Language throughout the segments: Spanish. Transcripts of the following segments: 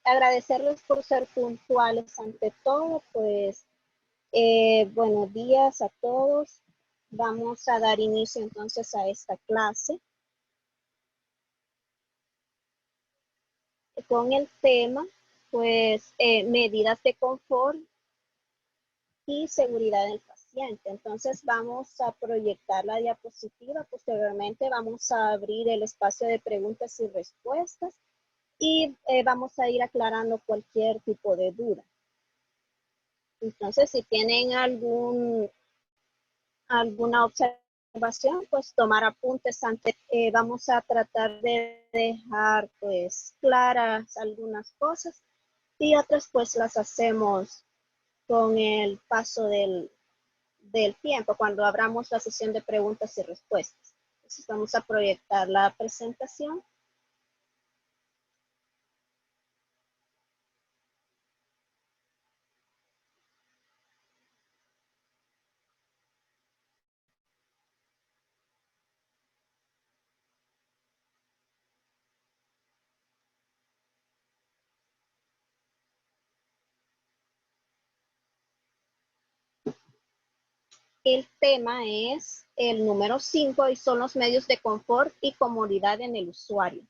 agradecerles por ser puntuales ante todo, pues buenos días a todos. Vamos a dar inicio entonces a esta clase con el tema, pues, medidas de confort y seguridad del paciente. Entonces vamos a proyectar la diapositiva. Posteriormente vamos a abrir el espacio de preguntas y respuestas y vamos a ir aclarando cualquier tipo de duda. Entonces, si tienen alguna observación, pues tomar apuntes antes. Vamos a tratar de dejar pues claras algunas cosas y otras pues las hacemos con el paso del tiempo, cuando abramos la sesión de preguntas y respuestas. Entonces vamos a proyectar la presentación. El tema es el número 5 y son los medios de confort y comodidad en el usuario.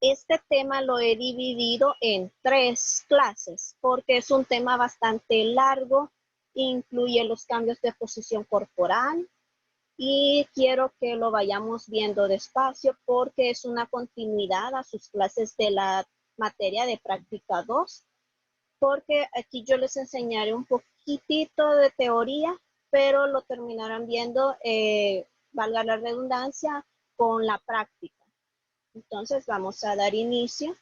Este tema lo he dividido en 3 clases porque es un tema bastante largo, incluye los cambios de posición corporal y quiero que lo vayamos viendo despacio porque es una continuidad a sus clases de la materia de práctica 2, porque aquí yo les enseñaré un poquitito de teoría, pero lo terminarán viendo, valga la redundancia, con la práctica. Entonces vamos a dar inicio.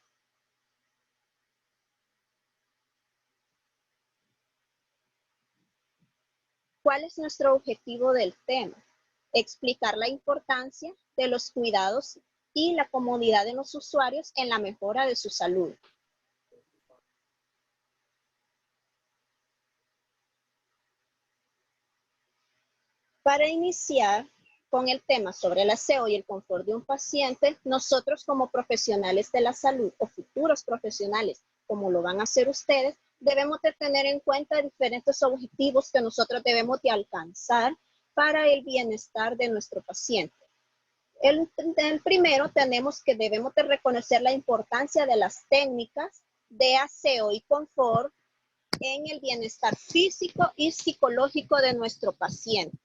¿Cuál es nuestro objetivo del tema? Explicar la importancia de los cuidados y la comodidad de los usuarios en la mejora de su salud. Para iniciar con el tema sobre el aseo y el confort de un paciente, nosotros como profesionales de la salud o futuros profesionales, como lo van a hacer ustedes, debemos de tener en cuenta diferentes objetivos que nosotros debemos de alcanzar para el bienestar de nuestro paciente. El primero debemos de reconocer la importancia de las técnicas de aseo y confort en el bienestar físico y psicológico de nuestro paciente.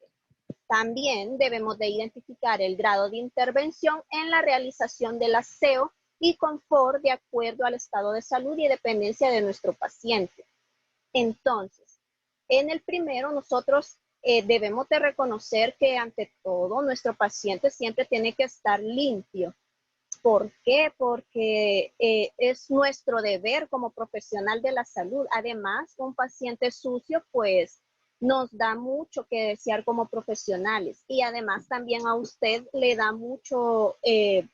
También debemos de identificar el grado de intervención en la realización del aseo y confort de acuerdo al estado de salud y dependencia de nuestro paciente. Entonces, en el primero nosotros debemos de reconocer que ante todo nuestro paciente siempre tiene que estar limpio. ¿Por qué? Porque es nuestro deber como profesional de la salud. Además, un paciente sucio pues nos da mucho que desear como profesionales y además también a usted le da mucho que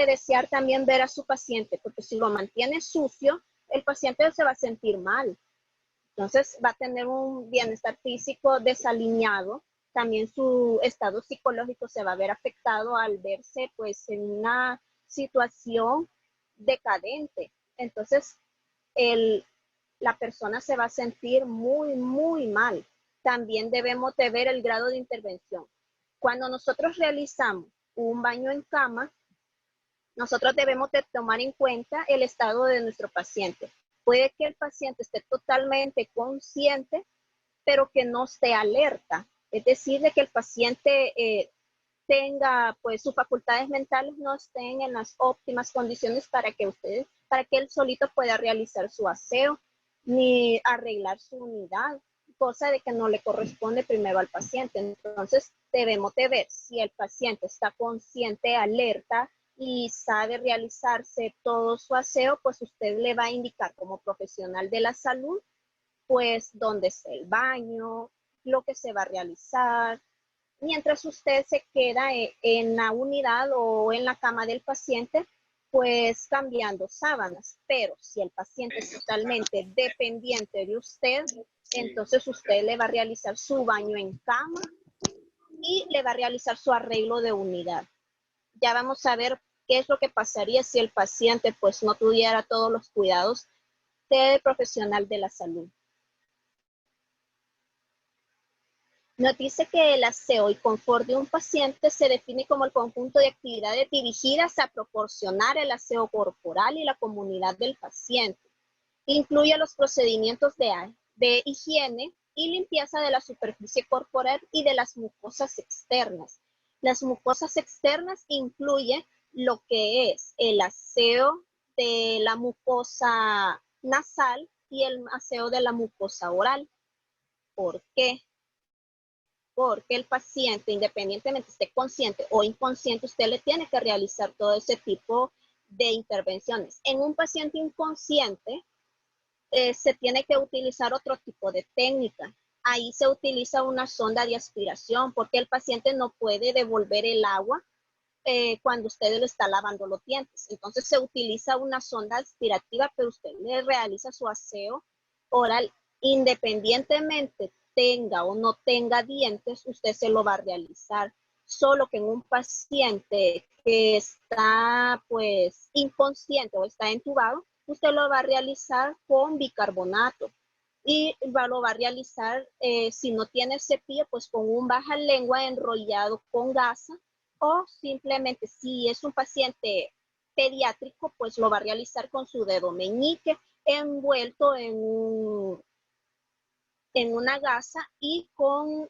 desear también ver a su paciente, porque si lo mantiene sucio, el paciente se va a sentir mal. Entonces va a tener un bienestar físico desalineado, también su estado psicológico se va a ver afectado al verse pues en una situación decadente. Entonces la persona se va a sentir muy, muy mal. También debemos de ver el grado de intervención. Cuando nosotros realizamos un baño en cama, nosotros debemos de tomar en cuenta el estado de nuestro paciente. Puede que el paciente esté totalmente consciente, pero que no esté alerta. Es decir, de que el paciente tenga, pues, sus facultades mentales no estén en las óptimas condiciones para que él solito pueda realizar su aseo, ni arreglar su unidad, cosa de que no le corresponde primero al paciente. Entonces, debemos de ver si el paciente está consciente, alerta, y sabe realizarse todo su aseo, pues usted le va a indicar como profesional de la salud, pues dónde está el baño, lo que se va a realizar, mientras usted se queda en la unidad o en la cama del paciente, pues cambiando sábanas. Pero si el paciente es totalmente dependiente de usted, entonces usted le va a realizar su baño en cama y le va a realizar su arreglo de unidad. Ya vamos a ver qué es lo que pasaría si el paciente pues no tuviera todos los cuidados del profesional de la salud. Nos dice que el aseo y confort de un paciente se define como el conjunto de actividades dirigidas a proporcionar el aseo corporal y la comunidad del paciente. Incluye los procedimientos de higiene y limpieza de la superficie corporal y de las mucosas externas. Las mucosas externas incluyen lo que es el aseo de la mucosa nasal y el aseo de la mucosa oral. ¿Por qué? Porque el paciente, independientemente esté consciente o inconsciente, usted le tiene que realizar todo ese tipo de intervenciones. En un paciente inconsciente, se tiene que utilizar otro tipo de técnica. Ahí se utiliza una sonda de aspiración porque el paciente no puede devolver el agua cuando usted le está lavando los dientes. Entonces se utiliza una sonda aspirativa, pero usted le realiza su aseo oral independientemente tenga o no tenga dientes, usted se lo va a realizar. Solo que en un paciente que está pues inconsciente o está entubado, usted lo va a realizar con bicarbonato y lo va a realizar, si no tiene cepillo, pues con un baja lengua enrollado con gasa, o simplemente si es un paciente pediátrico, pues lo va a realizar con su dedo meñique envuelto en una gasa y con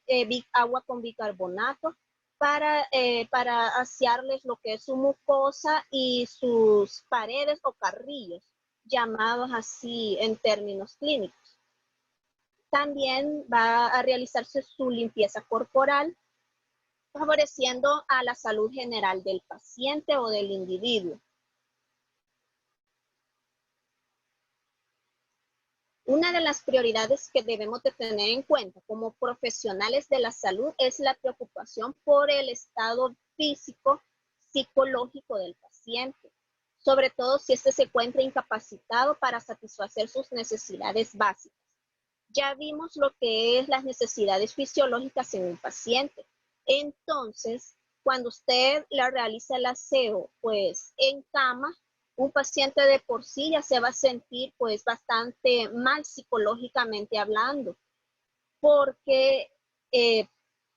agua con bicarbonato para asearles lo que es su mucosa y sus paredes o carrillos, llamados así en términos clínicos. También va a realizarse su limpieza corporal, favoreciendo a la salud general del paciente o del individuo. Una de las prioridades que debemos de tener en cuenta como profesionales de la salud es la preocupación por el estado físico, psicológico del paciente, sobre todo si éste se encuentra incapacitado para satisfacer sus necesidades básicas. Ya vimos lo que es las necesidades fisiológicas en un paciente. Entonces, cuando usted le realiza el aseo, pues en cama, un paciente de por sí ya se va a sentir pues bastante mal psicológicamente hablando, porque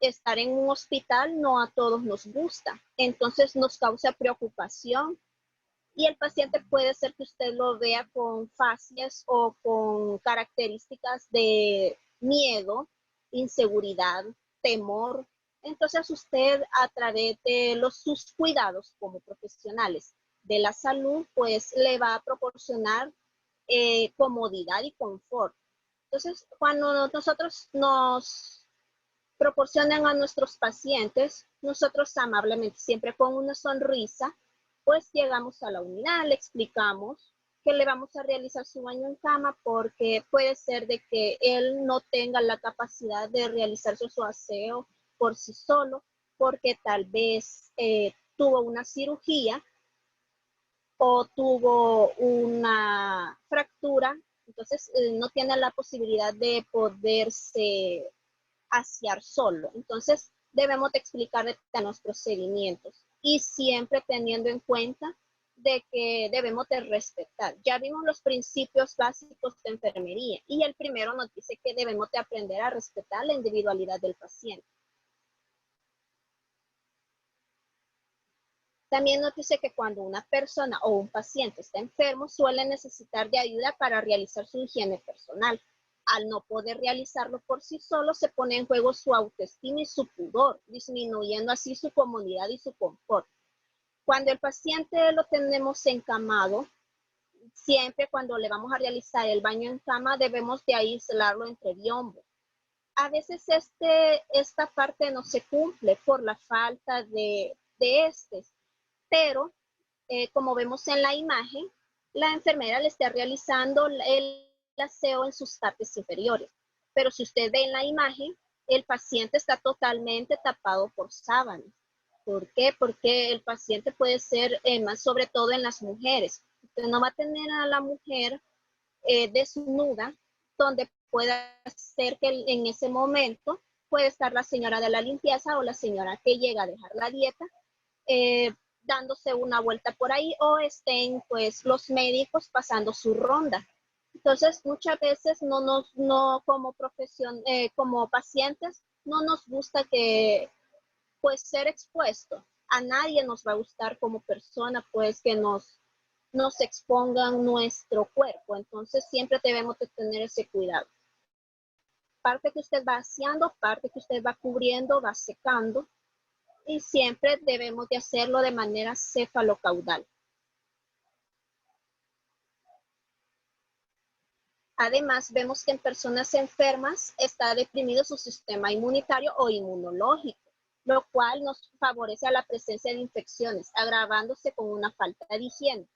estar en un hospital no a todos nos gusta. Entonces nos causa preocupación. Y el paciente puede ser que usted lo vea con facies o con características de miedo, inseguridad, temor. Entonces usted a través de sus cuidados como profesionales de la salud, pues le va a proporcionar comodidad y confort. Entonces, cuando nosotros nos proporcionan a nuestros pacientes, nosotros amablemente, siempre con una sonrisa, pues llegamos a la unidad, le explicamos que le vamos a realizar su baño en cama porque puede ser de que él no tenga la capacidad de realizarse su aseo por sí solo, porque tal vez tuvo una cirugía o tuvo una fractura, entonces no tiene la posibilidad de poderse asear solo. Entonces, debemos de explicarle los procedimientos y siempre teniendo en cuenta de que debemos de respetar. Ya vimos los principios básicos de enfermería y el primero nos dice que debemos de aprender a respetar la individualidad del paciente. También nos dice que cuando una persona o un paciente está enfermo, suele necesitar de ayuda para realizar su higiene personal. Al no poder realizarlo por sí solo, se pone en juego su autoestima y su pudor, disminuyendo así su comodidad y su confort. Cuando el paciente lo tenemos encamado, siempre cuando le vamos a realizar el baño en cama, debemos de aislarlo entre biombos. A veces esta parte no se cumple por la falta de este, pero como vemos en la imagen, la enfermera le está realizando el aseo en sus partes inferiores. Pero si usted ve en la imagen, el paciente está totalmente tapado por sábanas. ¿Por qué? Porque el paciente puede ser, más sobre todo en las mujeres. Usted no va a tener a la mujer desnuda, donde pueda ser que en ese momento puede estar la señora de la limpieza o la señora que llega a dejar la dieta, dándose una vuelta por ahí o estén pues los médicos pasando su ronda. Entonces, muchas veces no como como pacientes, no nos gusta que pues ser expuesto. A nadie nos va a gustar como persona pues que nos expongan nuestro cuerpo. Entonces, siempre debemos de tener ese cuidado. Parte que usted va haciendo, parte que usted va cubriendo, va secando, y siempre debemos de hacerlo de manera cefalocaudal. Además, vemos que en personas enfermas está deprimido su sistema inmunitario o inmunológico, lo cual nos favorece a la presencia de infecciones, agravándose con una falta de higiene.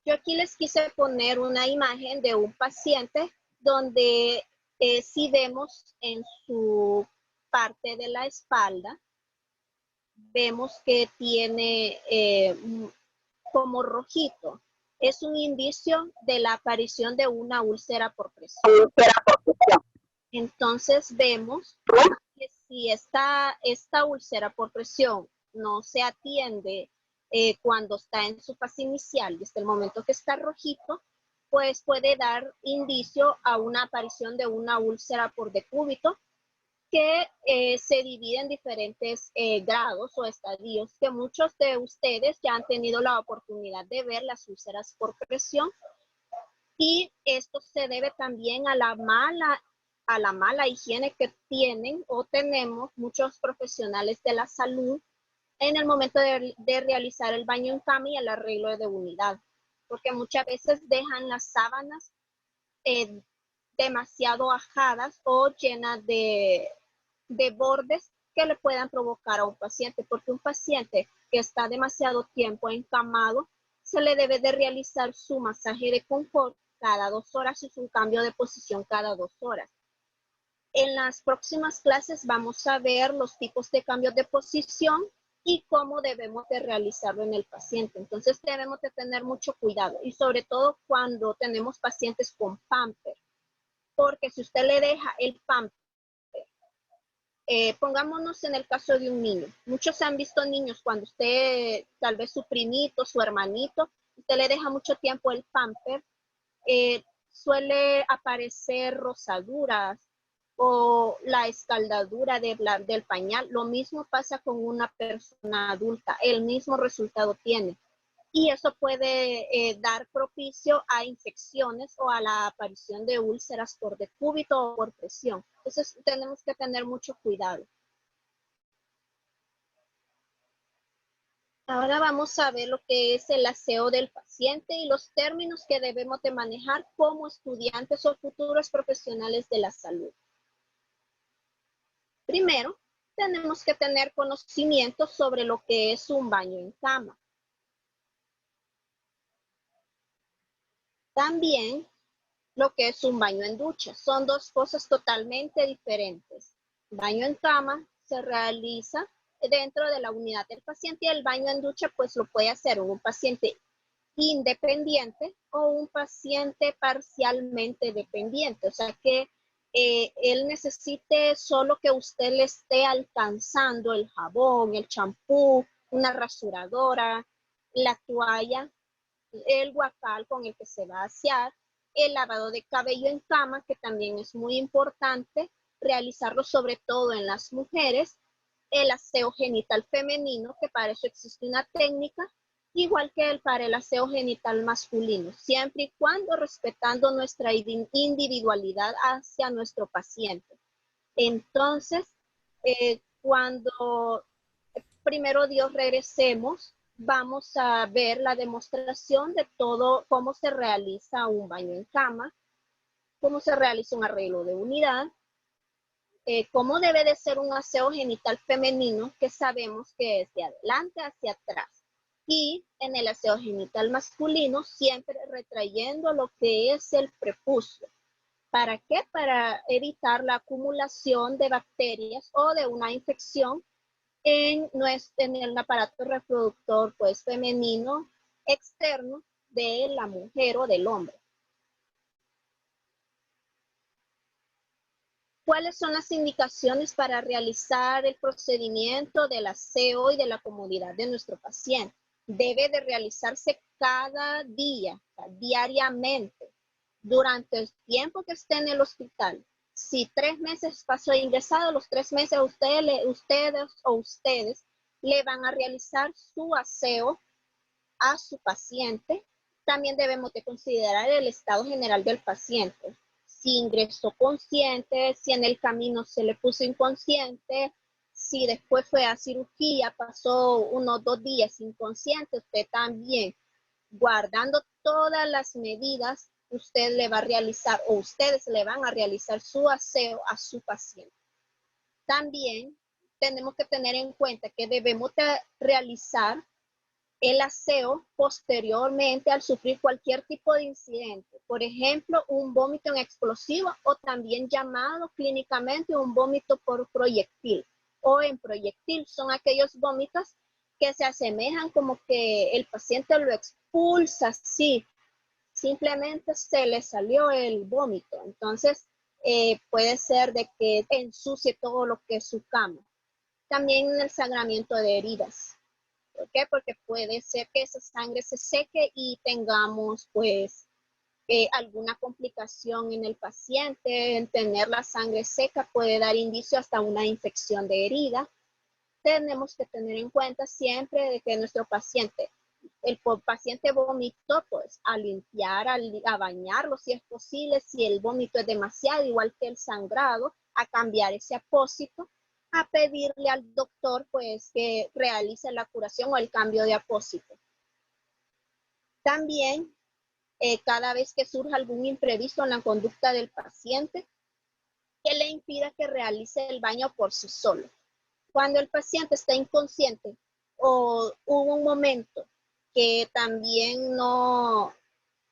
Yo aquí les quise poner una imagen de un paciente donde si vemos en su parte de la espalda, vemos que tiene como rojito. Es un indicio de la aparición de una úlcera por presión. Entonces vemos que si esta úlcera por presión no se atiende cuando está en su fase inicial, desde el momento que está rojito, pues puede dar indicio a una aparición de una úlcera por decúbito que se divide en diferentes grados o estadios, que muchos de ustedes ya han tenido la oportunidad de ver las úlceras por presión, y esto se debe también a la mala higiene que tienen o tenemos muchos profesionales de la salud en el momento de realizar el baño en cama y el arreglo de unidad, porque muchas veces dejan las sábanas demasiado ajadas o llenas de bordes que le puedan provocar a un paciente, porque un paciente que está demasiado tiempo encamado, se le debe de realizar su masaje de confort cada 2 horas y su cambio de posición cada 2 horas. En las próximas clases vamos a ver los tipos de cambios de posición y cómo debemos de realizarlo en el paciente. Entonces debemos de tener mucho cuidado, y sobre todo cuando tenemos pacientes con pamper, porque si usted le deja el pamper, pongámonos en el caso de un niño. Muchos han visto niños cuando usted, tal vez su primito, su hermanito, usted le deja mucho tiempo el pamper, suele aparecer rosaduras o la escaldadura del pañal. Lo mismo pasa con una persona adulta, el mismo resultado tiene. Y eso puede dar propicio a infecciones o a la aparición de úlceras por decúbito o por presión. Entonces tenemos que tener mucho cuidado. Ahora vamos a ver lo que es el aseo del paciente y los términos que debemos de manejar como estudiantes o futuros profesionales de la salud. Primero, tenemos que tener conocimiento sobre lo que es un baño en cama. También lo que es un baño en ducha. Son dos cosas totalmente diferentes. Baño en cama se realiza dentro de la unidad del paciente, y el baño en ducha pues lo puede hacer un paciente independiente o un paciente parcialmente dependiente. O sea que él necesite solo que usted le esté alcanzando el jabón, el champú, una rasuradora, la toalla, el guacal con el que se va a asear, el lavado de cabello en cama, que también es muy importante realizarlo sobre todo en las mujeres, el aseo genital femenino, que para eso existe una técnica, igual que para el aseo genital masculino, siempre y cuando respetando nuestra individualidad hacia nuestro paciente. Entonces, cuando primero Dios regresemos, vamos a ver la demostración de todo, cómo se realiza un baño en cama, cómo se realiza un arreglo de unidad, cómo debe de ser un aseo genital femenino, que sabemos que es de adelante hacia atrás. Y en el aseo genital masculino, siempre retrayendo lo que es el prepucio. ¿Para qué? Para evitar la acumulación de bacterias o de una infección en el aparato reproductor pues femenino externo de la mujer o del hombre. ¿Cuáles son las indicaciones para realizar el procedimiento del aseo y de la comodidad de nuestro paciente? debe de realizarse cada día, diariamente, durante el tiempo que esté en el hospital. Si 3 meses pasó ingresado, los 3 meses ustedes le van a realizar su aseo a su paciente. También debemos de considerar el estado general del paciente. Si ingresó consciente, si en el camino se le puso inconsciente, si después fue a cirugía, pasó unos 2 días inconsciente, usted también, guardando todas las medidas, usted le va a realizar o ustedes le van a realizar su aseo a su paciente. También tenemos que tener en cuenta que debemos de realizar el aseo posteriormente al sufrir cualquier tipo de incidente. Por ejemplo, un vómito en explosivo o también llamado clínicamente un vómito por proyectil o en proyectil. Son aquellos vómitos que se asemejan como que el paciente lo expulsa, sí, simplemente se le salió el vómito. Entonces, puede ser de que ensucie todo lo que es su cama. También el sangramiento de heridas. ¿Por qué? Porque puede ser que esa sangre se seque y tengamos pues alguna complicación en el paciente. En tener la sangre seca puede dar indicio hasta una infección de herida. Tenemos que tener en cuenta siempre de que nuestro paciente, el paciente vomitó, pues a limpiar, a bañarlo si es posible. Si el vómito es demasiado, igual que el sangrado, a cambiar ese apósito, a pedirle al doctor pues que realice la curación o el cambio de apósito. También cada vez que surja algún imprevisto en la conducta del paciente que le impida que realice el baño por sí solo. Cuando el paciente está inconsciente o hubo un momento que también no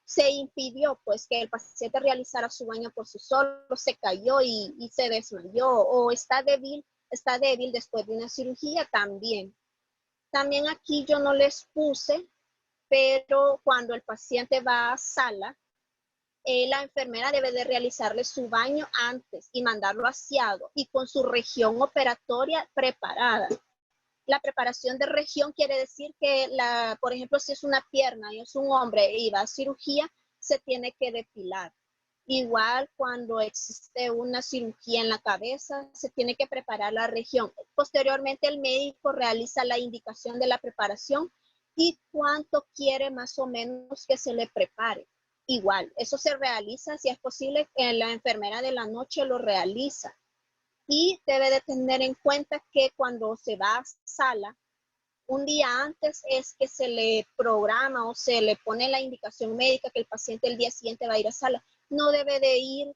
se impidió pues que el paciente realizara su baño por sí solo, se cayó y se desmayó o está débil después de una cirugía también. También aquí yo no les puse, pero cuando el paciente va a sala, la enfermera debe de realizarle su baño antes y mandarlo aseado y con su región operatoria preparada. La preparación de región quiere decir que, por ejemplo, si es una pierna y es un hombre y va a cirugía, se tiene que depilar. Igual cuando existe una cirugía en la cabeza, se tiene que preparar la región. Posteriormente el médico realiza la indicación de la preparación y cuánto quiere más o menos que se le prepare. Igual, eso se realiza, si es posible, la enfermera de la noche lo realiza. Y debe de tener en cuenta que cuando se va a sala, un día antes es que se le programa o se le pone la indicación médica que el paciente el día siguiente va a ir a sala. No debe de ir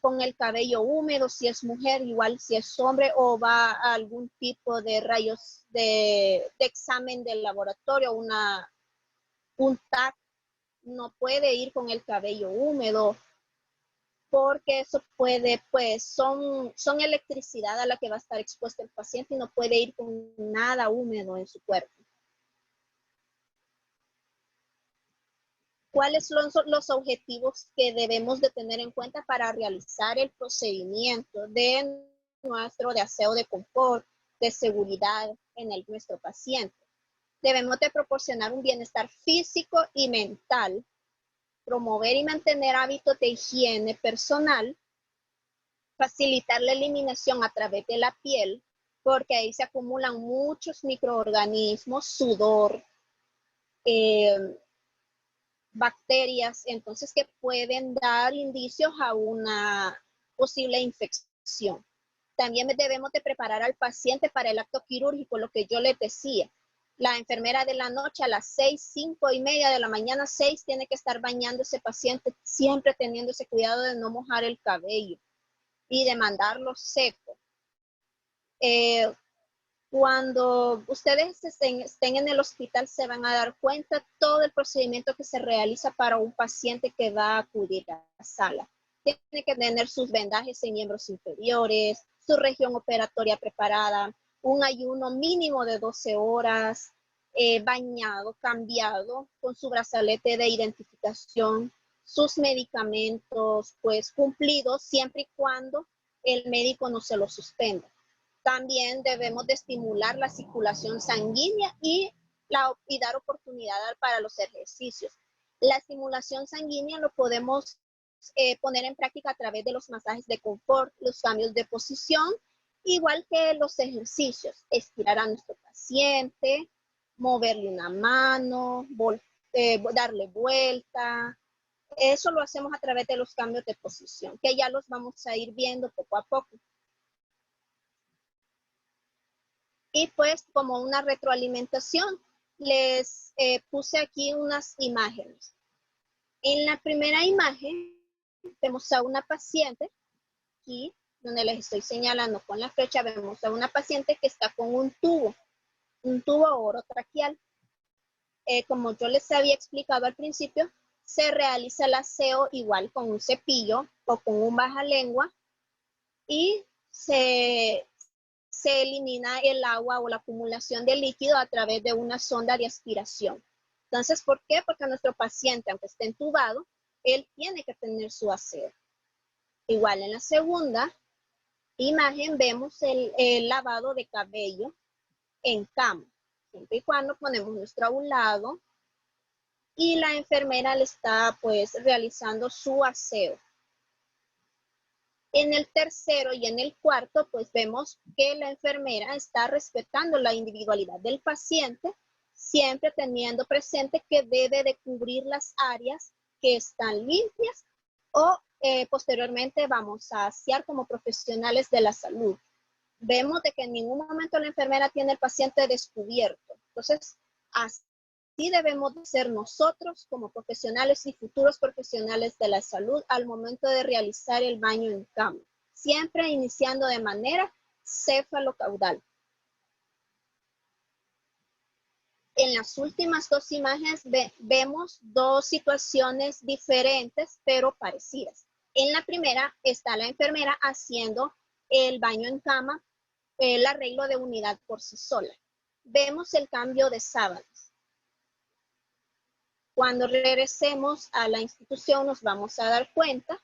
con el cabello húmedo si es mujer, igual si es hombre, o va a algún tipo de rayos de examen del laboratorio, un TAC. No puede ir con el cabello húmedo, porque eso puede, pues, son electricidad a la que va a estar expuesto el paciente y no puede ir con nada húmedo en su cuerpo. ¿Cuáles son los objetivos que debemos de tener en cuenta para realizar el procedimiento de nuestro de aseo de confort, de seguridad en nuestro paciente? Debemos de proporcionar un bienestar físico y mental, promover y mantener hábitos de higiene personal, facilitar la eliminación a través de la piel, porque ahí se acumulan muchos microorganismos, sudor, bacterias, entonces que pueden dar indicios a una posible infección. También debemos de preparar al paciente para el acto quirúrgico, lo que yo les decía. La enfermera de la noche a las 6, 5 y media de la mañana, 6, tiene que estar bañando a ese paciente, siempre teniendo ese cuidado de no mojar el cabello y de mandarlo seco. Cuando ustedes estén en el hospital se van a dar cuenta todo el procedimiento que se realiza para un paciente que va a acudir a la sala. Tiene que tener sus vendajes en miembros inferiores, su región operatoria preparada, un ayuno mínimo de 12 horas, bañado, cambiado, con su brazalete de identificación, sus medicamentos pues cumplidos siempre y cuando el médico no se los suspenda. También debemos de estimular la circulación sanguínea y y dar oportunidad para los ejercicios. La estimulación sanguínea lo podemos poner en práctica a través de los masajes de confort, los cambios de posición, igual que los ejercicios. Estirar a nuestro paciente, moverle una mano, darle vuelta. Eso lo hacemos a través de los cambios de posición, que ya los vamos a ir viendo poco a poco. Y pues como una retroalimentación, les puse aquí unas imágenes. En la primera imagen vemos a una paciente, aquí donde les estoy señalando con la flecha, vemos a una paciente que está con un tubo orotraqueal. Como yo les había explicado al principio, se realiza el aseo igual con un cepillo o con un bajalengua y se elimina el agua o la acumulación de líquido a través de una sonda de aspiración. Entonces, ¿por qué? Porque nuestro paciente, aunque esté entubado, él tiene que tener su aseo. Igual en la segunda imagen vemos el lavado de cabello en cama, siempre y cuando ponemos nuestro aulado y la enfermera le está pues realizando su aseo. En el tercero y en el cuarto pues vemos que la enfermera está respetando la individualidad del paciente, siempre teniendo presente que debe de cubrir las áreas que están limpias o posteriormente vamos a asear como profesionales de la salud. Vemos de que en ningún momento la enfermera tiene el paciente descubierto. Entonces, así debemos de ser nosotros como profesionales y futuros profesionales de la salud al momento de realizar el baño en cama. Siempre iniciando de manera cefalocaudal. En las últimas dos imágenes vemos dos situaciones diferentes pero parecidas. En la primera está la enfermera haciendo el baño en cama, el arreglo de unidad por sí sola. Vemos el cambio de sábanas. Cuando regresemos a la institución nos vamos a dar cuenta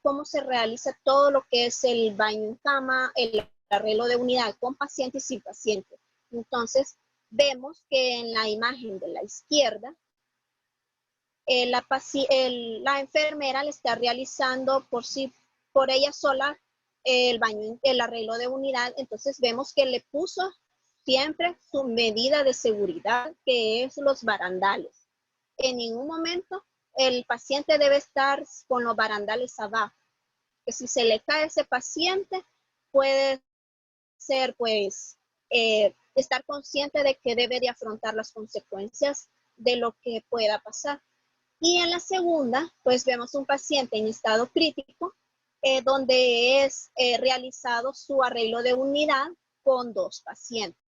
cómo se realiza todo lo que es el baño en cama, el arreglo de unidad con paciente y sin paciente. Entonces, vemos que en la imagen de la izquierda, la enfermera le está realizando por ella sola el arreglo de unidad. Entonces vemos que le puso siempre su medida de seguridad, que es los barandales. En ningún momento el paciente debe estar con los barandales abajo, que si se le cae a ese paciente puede ser pues estar consciente de que debe de afrontar las consecuencias de lo que pueda pasar. Y en la segunda, pues vemos un paciente en estado crítico, donde es realizado su arreglo de unidad con dos pacientes.